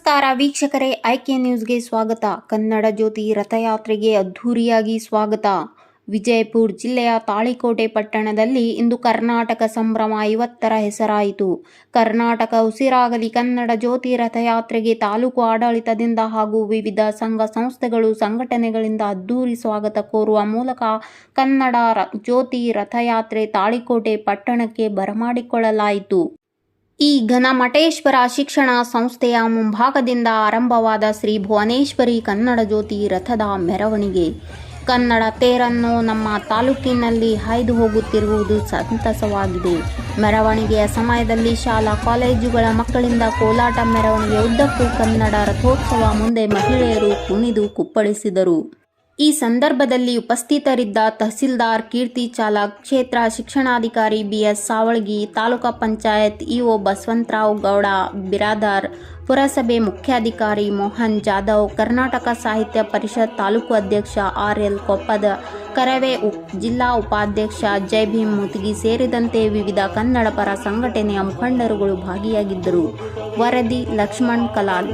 ನಮಸ್ಕಾರ ವೀಕ್ಷಕರೇ, ಐಕೆ ನ್ಯೂಸ್ಗೆ ಸ್ವಾಗತ. ಕನ್ನಡ ಜ್ಯೋತಿ ರಥಯಾತ್ರೆಗೆ ಅದ್ಧೂರಿಯಾಗಿ ಸ್ವಾಗತ. ವಿಜಯಪುರ ಜಿಲ್ಲೆಯ ತಾಳಿಕೋಟೆ ಪಟ್ಟಣದಲ್ಲಿ ಇಂದು ಕರ್ನಾಟಕ ಸಂಭ್ರಮ 50ರ ಹೆಸರಾಯಿತು. ಕರ್ನಾಟಕ ಉಸಿರಾಗಲಿ ಕನ್ನಡ ಜ್ಯೋತಿ ರಥಯಾತ್ರೆಗೆ ತಾಲೂಕು ಆಡಳಿತದಿಂದ ಹಾಗೂ ವಿವಿಧ ಸಂಘ ಸಂಸ್ಥೆಗಳು ಸಂಘಟನೆಗಳಿಂದ ಅದ್ಧೂರಿ ಸ್ವಾಗತ ಕೋರುವ ಮೂಲಕ ಕನ್ನಡ ಜ್ಯೋತಿ ರಥಯಾತ್ರೆ ತಾಳಿಕೋಟೆ ಪಟ್ಟಣಕ್ಕೆ ಬರಮಾಡಿಕೊಳ್ಳಲಾಯಿತು. ಈ ಘನಮಠೇಶ್ವರ ಶಿಕ್ಷಣ ಸಂಸ್ಥೆಯ ಮುಂಭಾಗದಿಂದ ಆರಂಭವಾದ ಶ್ರೀ ಭುವನೇಶ್ವರಿ ಕನ್ನಡ ಜ್ಯೋತಿ ರಥದ ಮೆರವಣಿಗೆ ಕನ್ನಡ ತೇರನ್ನು ನಮ್ಮ ತಾಲೂಕಿನಲ್ಲಿ ಹಾಯ್ದು ಹೋಗುತ್ತಿರುವುದು ಸಂತಸವಾಗಿದೆ. ಮೆರವಣಿಗೆಯ ಸಮಯದಲ್ಲಿ ಶಾಲಾ ಕಾಲೇಜುಗಳ ಮಕ್ಕಳಿಂದ ಕೋಲಾಟ ಮೆರವಣಿಗೆ ಉದ್ದಕ್ಕೂ ಕನ್ನಡ ರಥೋತ್ಸವ ಮುಂದೆ ಮಹಿಳೆಯರು ಕುಣಿದು ಕುಪ್ಪಳಿಸಿದರು. ಈ ಸಂದರ್ಭದಲ್ಲಿ ಉಪಸ್ಥಿತರಿದ್ದ ತಹಸೀಲ್ದಾರ್ ಕೀರ್ತಿ ಚಾಲಕ್, ಕ್ಷೇತ್ರ ಶಿಕ್ಷಣಾಧಿಕಾರಿ BS ಸಾವಳಗಿ, ತಾಲೂಕಾ ಪಂಚಾಯತ್ EO ಬಸವಂತರಾವ್ ಗೌಡ ಬಿರಾದಾರ್, ಪುರಸಭೆ ಮುಖ್ಯಾಧಿಕಾರಿ ಮೋಹನ್ ಜಾಧವ್, ಕರ್ನಾಟಕ ಸಾಹಿತ್ಯ ಪರಿಷತ್ ತಾಲೂಕು ಅಧ್ಯಕ್ಷ RL ಕೊಪ್ಪದ, ಕರವೇ ಜಿಲ್ಲಾ ಉಪಾಧ್ಯಕ್ಷ ಜೈಭೀಮ್ ಮುತಗಿ ಸೇರಿದಂತೆ ವಿವಿಧ ಕನ್ನಡ ಪರ ಸಂಘಟನೆಯ ಮುಖಂಡರುಗಳು ಭಾಗಿಯಾಗಿದ್ದರು. ವರದಿ ಲಕ್ಷ್ಮಣ್ ಕಲಾಲ್.